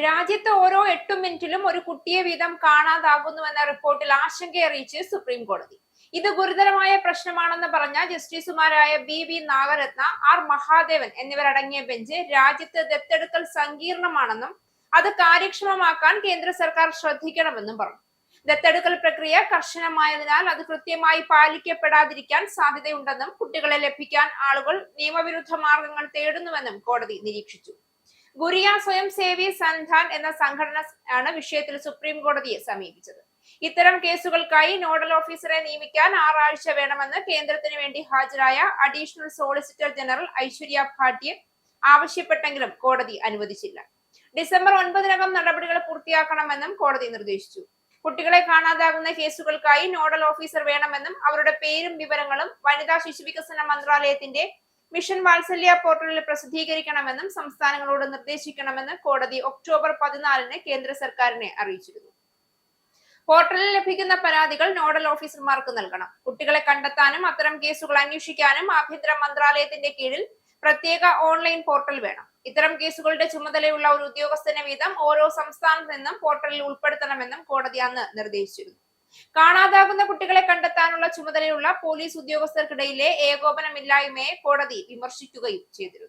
രാജ്യത്ത് ഓരോ 8 മിനിറ്റിലും ഒരു കുട്ടിയെ വീതം കാണാതാകുന്നുവെന്ന റിപ്പോർട്ടിൽ ആശങ്കയറിയിച്ച് സുപ്രീം കോടതി. ഇത് ഗുരുതരമായ പ്രശ്നമാണെന്ന് പറഞ്ഞ ജസ്റ്റിസുമാരായ ബി നാഗരത്ന, ആർ മഹാദേവൻ എന്നിവരടങ്ങിയ ബെഞ്ച് രാജ്യത്ത് ദത്തെടുക്കൽ സങ്കീർണമാണെന്നും അത് കാര്യക്ഷമമാക്കാൻ കേന്ദ്ര സർക്കാർ ശ്രദ്ധിക്കണമെന്നും പറഞ്ഞു. ദത്തെടുക്കൽ പ്രക്രിയ കർശനമായതിനാൽ അത് കൃത്യമായി പാലിക്കപ്പെടാതിരിക്കാൻ സാധ്യതയുണ്ടെന്നും കുട്ടികളെ ലഭിക്കാൻ ആളുകൾ നിയമവിരുദ്ധ മാർഗങ്ങൾ തേടുന്നുവെന്നും കോടതി നിരീക്ഷിച്ചു. ഗുരിയ സ്വയം സേവി സൻധാൻ എന്ന സംഘടന ആണ് വിഷയത്തിൽ സുപ്രീം കോടതിയെ സമീപിച്ചത്. ഇത്തരം കേസുകൾക്കായി നോഡൽ ഓഫീസറെ നിയമിക്കാൻ 6 ആഴ്ച വേണമെന്ന് കേന്ദ്രത്തിന് വേണ്ടി ഹാജരായ additional solicitor general Aishwarya Bhatia ആവശ്യപ്പെട്ടെങ്കിലും കോടതി അനുവദിച്ചില്ല. ഡിസംബർ 9-നകം നടപടികൾ പൂർത്തിയാക്കണമെന്നും കോടതി നിർദ്ദേശിച്ചു. കുട്ടികളെ കാണാതാകുന്ന കേസുകൾക്കായി നോഡൽ ഓഫീസർ വേണമെന്നും അവരുടെ പേരും വിവരങ്ങളും വനിതാ ശിശുവികസന മന്ത്രാലയത്തിന്റെ മിഷൻ വാത്സല്യ പോർട്ടലിൽ പ്രസിദ്ധീകരിക്കണമെന്നും സംസ്ഥാനങ്ങളോട് നിർദ്ദേശിക്കണമെന്ന് കോടതി ഒക്ടോബർ 14-ന് കേന്ദ്ര സർക്കാരിനെ അറിയിച്ചിരുന്നു. പോർട്ടലിൽ ലഭിക്കുന്ന പരാതികൾ നോഡൽ ഓഫീസർമാർക്ക് നൽകണം. കുട്ടികളെ കണ്ടെത്താനും അത്തരം കേസുകൾ അന്വേഷിക്കാനും ആഭ്യന്തര മന്ത്രാലയത്തിന്റെ കീഴിൽ പ്രത്യേക ഓൺലൈൻ പോർട്ടൽ വേണം. ഇത്തരം കേസുകളുടെ ചുമതലയുള്ള ഒരു ഉദ്യോഗസ്ഥനെ വീതം ഓരോ സംസ്ഥാനത്ത് നിന്നും പോർട്ടലിൽ ഉൾപ്പെടുത്തണമെന്നും കോടതി അന്ന് നിർദ്ദേശിച്ചിരുന്നു. കാണാതാകുന്ന കുട്ടികളെ കണ്ടെത്താനുള്ള ചുമതലയുള്ള പോലീസ് ഉദ്യോഗസ്ഥർക്കിടയിലെ ഏകോപനമില്ലായ്മയെ കോടതി വിമർശിക്കുകയും ചെയ്തിരുന്നു.